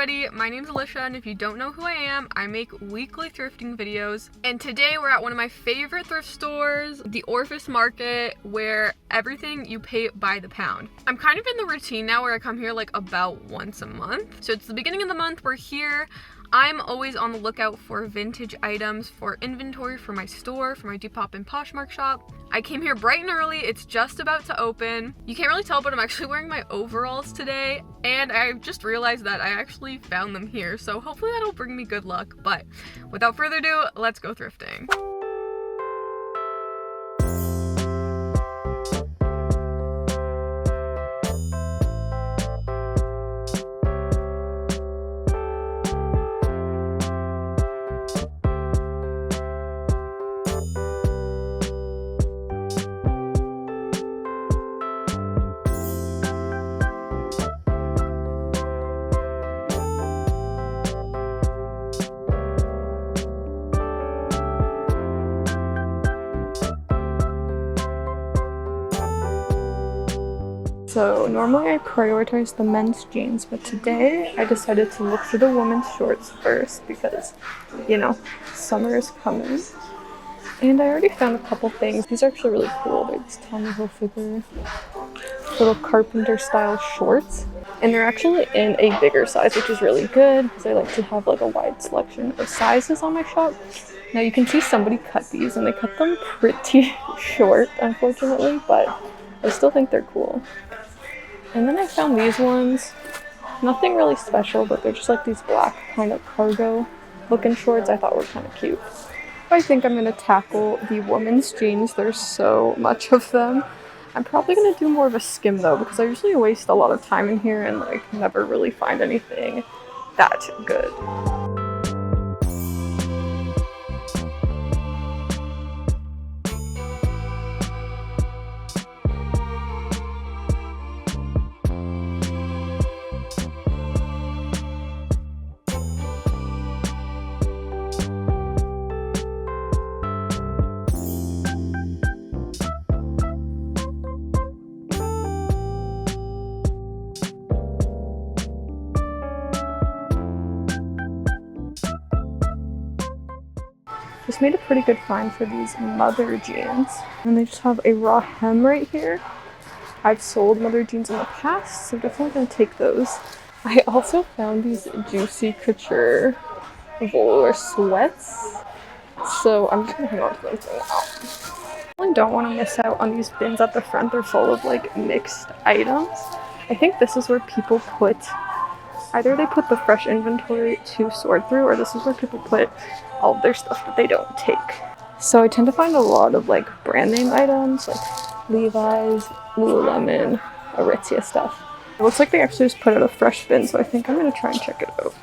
everybody, my name's Alicia, and if you don't know who I am, I make weekly thrifting videos. And today we're at one of my favorite thrift stores, the Orpheus Market, where everything you pay by the pound. I'm kind of in the routine now where I come here like about once a month. So it's the beginning of the month, we're here. I'm always on the lookout for vintage items for inventory for my store, for my Depop and Poshmark shop. I came here bright and early, it's just about to open. You can't really tell, but I'm actually wearing my overalls today, and I just realized that I actually found them here, so hopefully that'll bring me good luck. But without further ado, let's go thrifting. So normally I prioritize the men's jeans, but today I decided to look for the women's shorts first because, you know, summer is coming. And I already found a couple things. These are actually really cool. They're these Tommy Hilfiger little carpenter style shorts. And they're actually in a bigger size, which is really good because I like to have like a wide selection of sizes on my shop. Now you can see somebody cut these and they cut them pretty short, unfortunately, but I still think they're cool. And then I found these ones. Nothing really special, but they're just like these black kind of cargo looking shorts I thought were kind of cute. I think I'm going to tackle the women's jeans. There's so much of them. I'm probably going to do more of a skim though, because I usually waste a lot of time in here and like never really find anything that good. Just made a pretty good find for these mother jeans. And they just have a raw hem right here. I've sold mother jeans in the past, so definitely gonna take those. I also found these Juicy Couture velour sweats. So I'm just gonna hang on to them for now. I really don't want to miss out on these bins at the front. They're full of like mixed items. I think this is where people put, either they put the fresh inventory to sort through, or this is where people put all of their stuff that they don't take. So I tend to find a lot of like brand name items like Levi's, Lululemon, Aritzia stuff. It looks like they actually just put out a fresh bin, so I think I'm gonna try and check it out.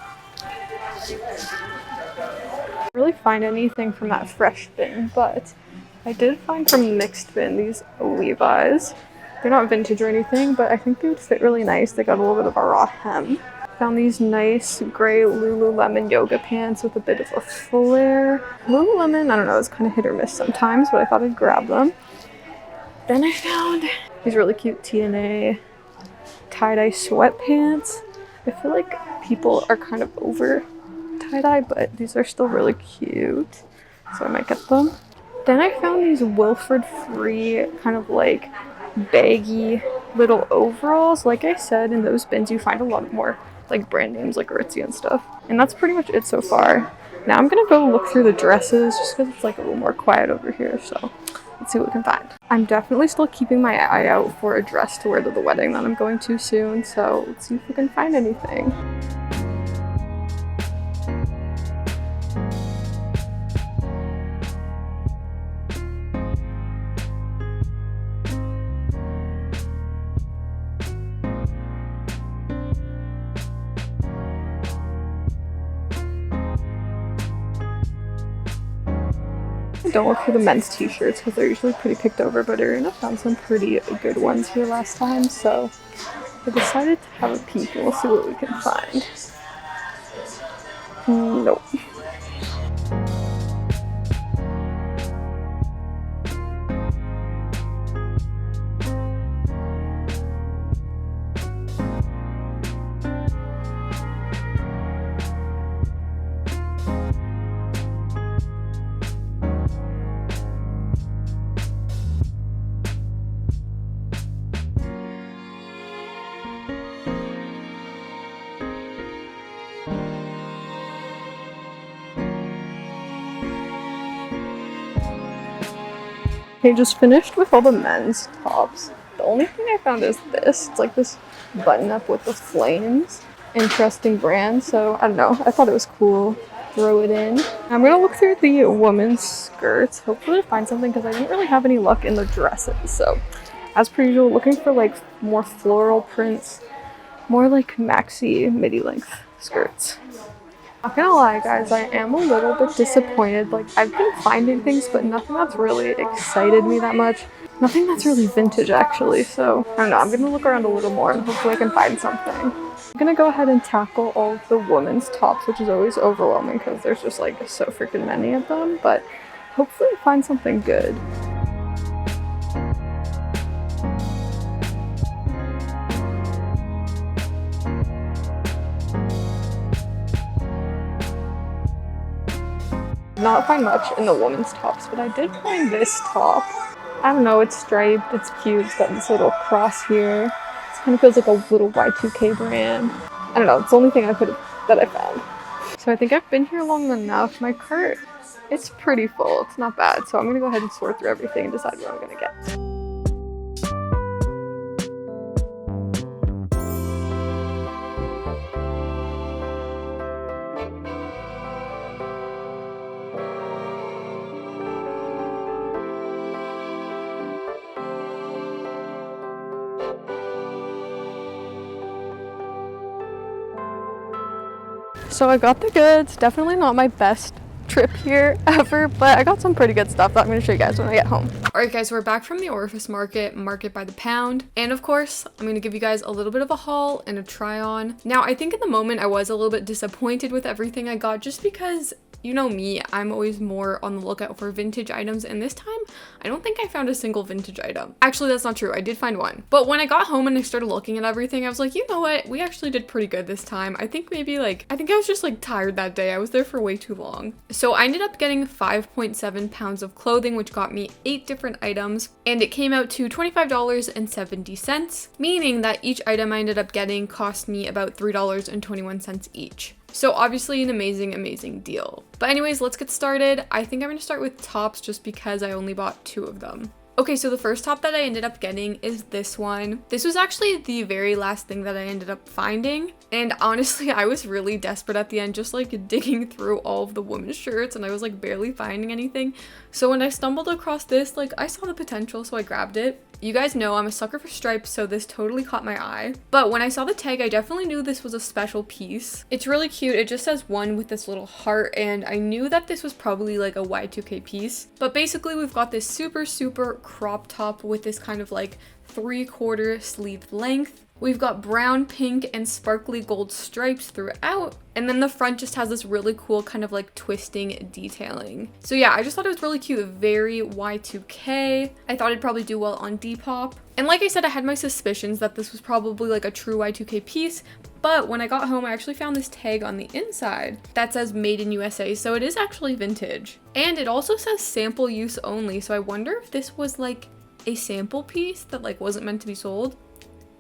I didn't really find anything from that fresh bin, but I did find from the mixed bin these Levi's. They're not vintage or anything, but I think they would fit really nice. They got a little bit of a raw hem. Found these nice gray Lululemon yoga pants with a bit of a flare. Lululemon, I don't know, it's kind of hit or miss sometimes, but I thought I'd grab them. Then I found these really cute TNA tie-dye sweatpants. I feel like people are kind of over tie-dye, but these are still really cute, so I might get them. Then I found these Wilford Free kind of like baggy little overalls. Like I said, in those bins you find a lot more like brand names like Aritzia and stuff. And that's pretty much it so far. Now I'm gonna go look through the dresses just because it's like a little more quiet over here, so let's see what we can find. I'm definitely still keeping my eye out for a dress to wear to the wedding that I'm going to soon, so let's see if we can find anything. I don't look for the men's t-shirts because they're usually pretty picked over, but Irina found some pretty good ones here last time, so I decided to have a peek and we'll see what we can find. Nope. Okay, just finished with all the men's tops. The only thing I found is this. It's like this button up with the flames. Interesting brand, so I don't know. I thought it was cool. Throw it in. I'm gonna look through the women's skirts. Hopefully to find something because I didn't really have any luck in the dresses. So as per usual, looking for like more floral prints, more like maxi midi length skirts. Not gonna lie guys, I am a little bit disappointed. Like I've been finding things, but nothing that's really excited me that much. Nothing that's really vintage actually, so I don't know. I'm gonna look around a little more and hopefully I can find something. I'm gonna go ahead and tackle all of the women's tops, which is always overwhelming because there's just like so freaking many of them, but hopefully I find something good. Not find much in the women's tops, but I did find this top. I don't know, it's striped, it's cute, it's got this little cross here. It kind of feels like a little Y2K brand. I don't know, it's the only thing that I found. So I think I've been here long enough. My cart, it's pretty full, it's not bad. So I'm gonna go ahead and sort through everything and decide what I'm gonna get. So I got the goods. Definitely not my best trip here ever, but I got some pretty good stuff that I'm going to show you guys when I get home. Alright guys, so we're back from the Orifice market by the pound, and of course I'm going to give you guys a little bit of a haul and a try on. Now I think in the moment I was a little bit disappointed with everything I got just because you know me, I'm always more on the lookout for vintage items, and this time I don't think I found a single vintage item. Actually, that's not true. I did find one. But when I got home and I started looking at everything, I was like, you know what? We actually did pretty good this time. I think maybe I was just like tired that day. I was there for way too long. So I ended up getting 5.7 pounds of clothing, which got me 8 different items, and it came out to $25.70, meaning that each item I ended up getting cost me about $3.21 each. So obviously an amazing deal. But anyways, let's get started. I think I'm going to start with tops just because I only bought 2 of them. Okay, so the first top that I ended up getting is this one. This was actually the very last thing that I ended up finding. And honestly, I was really desperate at the end, just like digging through all of the women's shirts, and I was like barely finding anything. So when I stumbled across this, like I saw the potential, so I grabbed it. You guys know I'm a sucker for stripes, so this totally caught my eye. But when I saw the tag, I definitely knew this was a special piece. It's really cute. It just says 1 with this little heart, and I knew that this was probably like a Y2K piece. But basically, we've got this super crop top with this kind of like 3/4 sleeve length. We've got brown, pink, and sparkly gold stripes throughout. And then the front just has this really cool kind of like twisting detailing. So yeah, I just thought it was really cute. Very Y2K. I thought it'd probably do well on Depop. And like I said, I had my suspicions that this was probably like a true Y2K piece. But when I got home, I actually found this tag on the inside that says Made in USA. So it is actually vintage. And it also says sample use only. So I wonder if this was like a sample piece that like wasn't meant to be sold,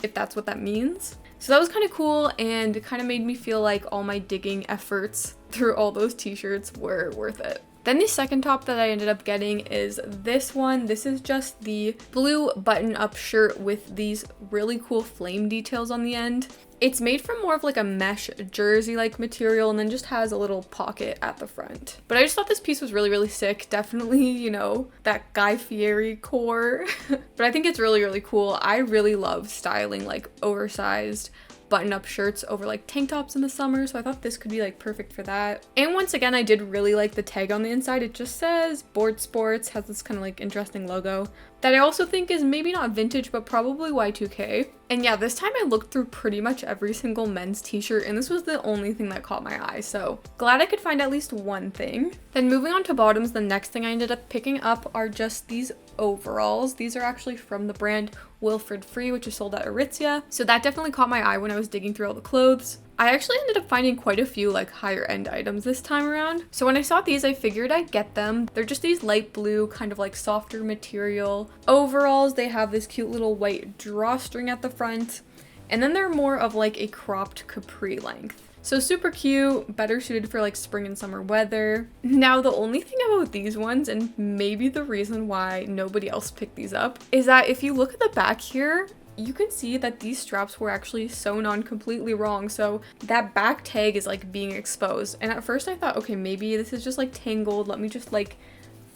if that's what that means. So that was kind of cool, and it kind of made me feel like all my digging efforts through all those t-shirts were worth it. Then the second top that I ended up getting is this one. This is just the blue button-up shirt with these really cool flame details on the end. It's made from more of like a mesh jersey-like material, and then just has a little pocket at the front. But I just thought this piece was really sick. Definitely, you know, that Guy Fieri core. But I think it's really cool. I really love styling like oversized button-up shirts over like tank tops in the summer, so I thought this could be like perfect for that. And once again, I did really like the tag on the inside. It just says Board Sports, has this kind of like interesting logo that I also think is maybe not vintage, but probably Y2K. And yeah, this time I looked through pretty much every single men's t-shirt, and this was the only thing that caught my eye, so glad I could find at least one thing. Then moving on to bottoms, the next thing I ended up picking up are just these overalls. These are actually from the brand Wilfred Free, which is sold at Aritzia. So that definitely caught my eye when I was digging through all the clothes. I actually ended up finding quite a few like higher end items this time around. So when I saw these, I figured I'd get them. They're just these light blue, kind of like softer material overalls. They have this cute little white drawstring at the front. And then they're more of like a cropped capri length. So super cute, better suited for like spring and summer weather. Now the only thing about these ones, and maybe the reason why nobody else picked these up, is that if you look at the back here, you can see that these straps were actually sewn on completely wrong. So that back tag is like being exposed. And at first I thought, okay, maybe this is just like tangled. Let me just like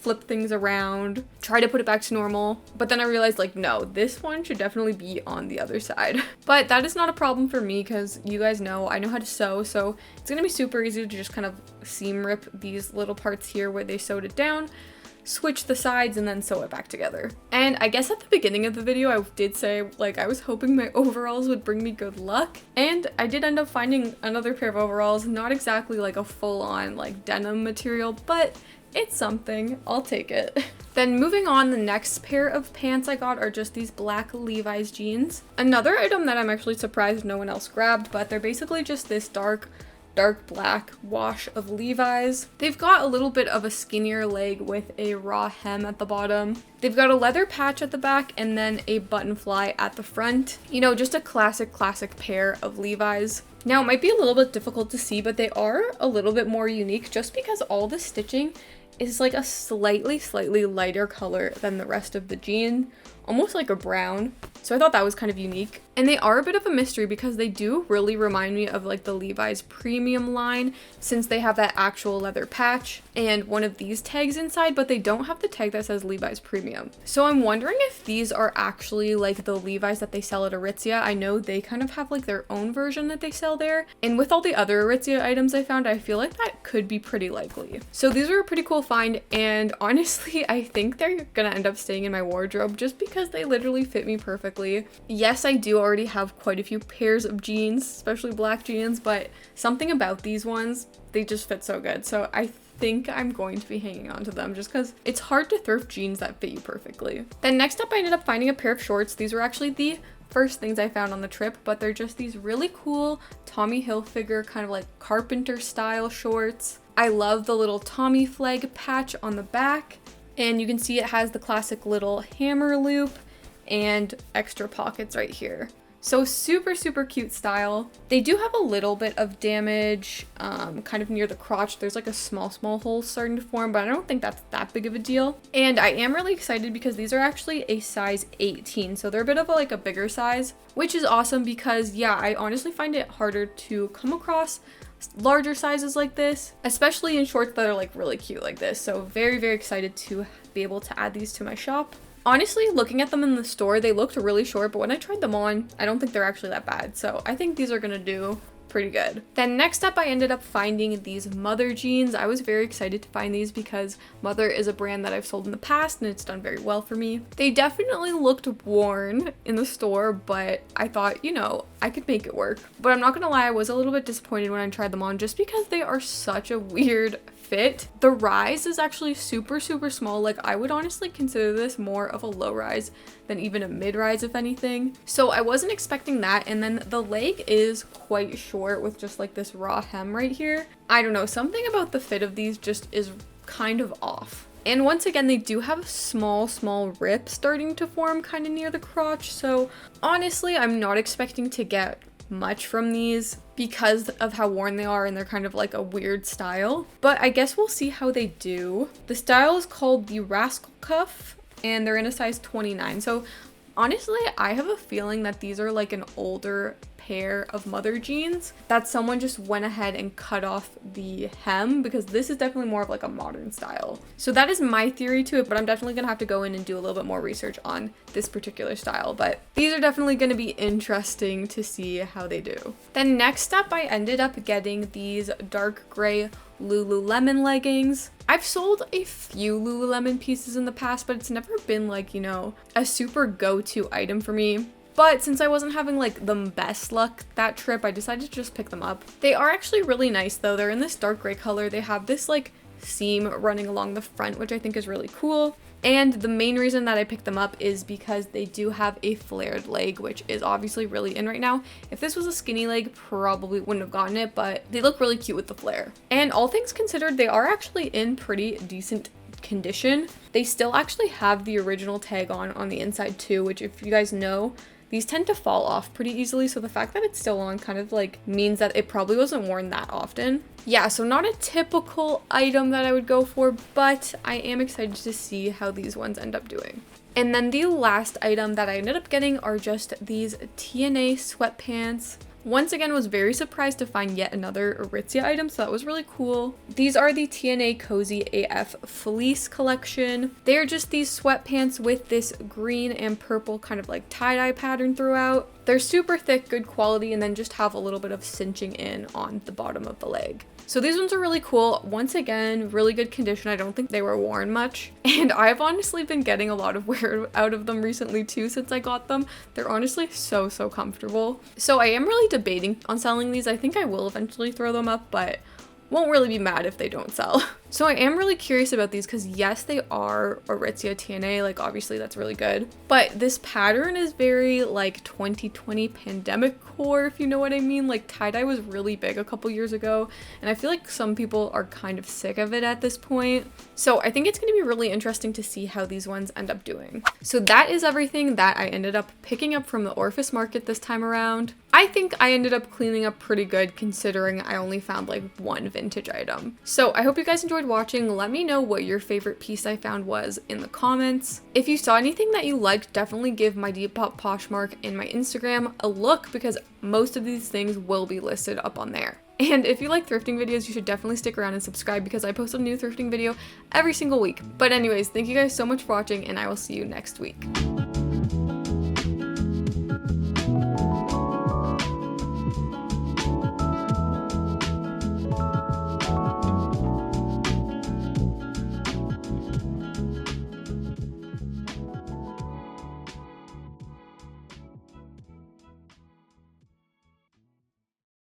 flip things around, try to put it back to normal. But then I realized like, no, this one should definitely be on the other side. But that is not a problem for me because you guys know I know how to sew. So it's gonna be super easy to just kind of seam rip these little parts here where they sewed it down, switch the sides, and then sew it back together. And I guess at the beginning of the video, I did say like I was hoping my overalls would bring me good luck. And I did end up finding another pair of overalls, not exactly like a full-on like denim material, but it's something. I'll take it. Then moving on, the next pair of pants I got are just these black Levi's jeans. Another item that I'm actually surprised no one else grabbed, but they're basically just this dark black wash of Levi's. They've got a little bit of a skinnier leg with a raw hem at the bottom. They've got a leather patch at the back and then a button fly at the front. You know, just a classic pair of Levi's. Now it might be a little bit difficult to see, but they are a little bit more unique just because all the stitching is like a slightly lighter color than the rest of the jean, almost like a brown. So I thought that was kind of unique. And they are a bit of a mystery because they do really remind me of like the Levi's premium line, since they have that actual leather patch and one of these tags inside, but they don't have the tag that says Levi's premium. So I'm wondering if these are actually like the Levi's that they sell at Aritzia. I know they kind of have like their own version that they sell there. And with all the other Aritzia items I found, I feel like that could be pretty likely. So these are a pretty cool find, and honestly, I think they're gonna end up staying in my wardrobe just because they literally fit me perfectly. Yes, I do already have quite a few pairs of jeans, especially black jeans, but something about these ones, they just fit so good. So I think I'm going to be hanging on to them just because it's hard to thrift jeans that fit you perfectly. Then next up, I ended up finding a pair of shorts. These were actually the first things I found on the trip, but they're just these really cool Tommy Hilfiger kind of like carpenter style shorts. I love the little Tommy flag patch on the back, and you can see it has the classic little hammer loop and extra pockets right here. So super cute style. They do have a little bit of damage kind of near the crotch. There's like a small hole starting to form, but I don't think that's that big of a deal. And I am really excited because these are actually a size 18. So they're a bit of a bigger size, which is awesome because yeah, I honestly find it harder to come across larger sizes like this, especially in shorts that are like really cute like this. So very excited to be able to add these to my shop. Honestly, looking at them in the store, they looked really short, but when I tried them on, I don't think they're actually that bad. So I think these are gonna do pretty good. Then next up, I ended up finding these Mother jeans. I was very excited to find these because Mother is a brand that I've sold in the past and it's done very well for me. They definitely looked worn in the store, but I thought, you know, I could make it work. But I'm not gonna lie, I was a little bit disappointed when I tried them on just because they are such a weird fit. The rise is actually super small. Like I would honestly consider this more of a low rise than even a mid rise if anything. So I wasn't expecting that. And then the leg is quite short with just like this raw hem right here. I don't know, something about the fit of these just is kind of off. And once again, they do have a small rip starting to form kind of near the crotch. So honestly, I'm not expecting to get much from these because of how worn they are and they're kind of like a weird style, but I guess we'll see how they do. The style is called the Rascal Cuff and they're in a size 29. So honestly, I have a feeling that these are like an older pair of Mother jeans that someone just went ahead and cut off the hem, because this is definitely more of like a modern style. So that is my theory to it, but I'm definitely gonna have to go in and do a little bit more research on this particular style. But these are definitely gonna be interesting to see how they do. Then next up, I ended up getting these dark gray Lululemon leggings. I've sold a few Lululemon pieces in the past, but it's never been like, you know, a super go-to item for me. But since I wasn't having like the best luck that trip, I decided to just pick them up. They are actually really nice though. They're in this dark gray color. They have this like seam running along the front, which I think is really cool. And the main reason that I picked them up is because they do have a flared leg, which is obviously really in right now. If this was a skinny leg, probably wouldn't have gotten it, but they look really cute with the flare. And all things considered, they are actually in pretty decent condition. They still actually have the original tag on the inside too, which if you guys know, these tend to fall off pretty easily, so the fact that it's still on kind of like means that it probably wasn't worn that often. Yeah, so not a typical item that I would go for, but I am excited to see how these ones end up doing. And then the last item that I ended up getting are just these TNA sweatpants. Once again, was very surprised to find yet another Aritzia item, so that was really cool. These are the TNA Cozy AF Fleece collection. They're just these sweatpants with this green and purple kind of like tie-dye pattern throughout. They're super thick, good quality, and then just have a little bit of cinching in on the bottom of the leg. So these ones are really cool. Once again, really good condition. I don't think they were worn much. And I've honestly been getting a lot of wear out of them recently too since I got them. They're honestly so comfortable. So I am really debating on selling these. I think I will eventually throw them up, but won't really be mad if they don't sell. So I am really curious about these because yes, they are Aritzia TNA, like obviously that's really good. But this pattern is very like 2020 pandemic core, if you know what I mean. Like tie-dye was really big a couple years ago, and I feel like some people are kind of sick of it at this point. So I think it's going to be really interesting to see how these ones end up doing. So that is everything that I ended up picking up from the Orifice Market this time around. I think I ended up cleaning up pretty good considering I only found like one vintage item. So I hope you guys enjoyed watching. Let me know what your favorite piece I found was in the comments. If you saw anything that you liked, definitely give my Depop Poshmark and my Instagram a look because most of these things will be listed up on there. And if you like thrifting videos, you should definitely stick around and subscribe because I post a new thrifting video every single week. But anyways, thank you guys so much for watching and I will see you next week.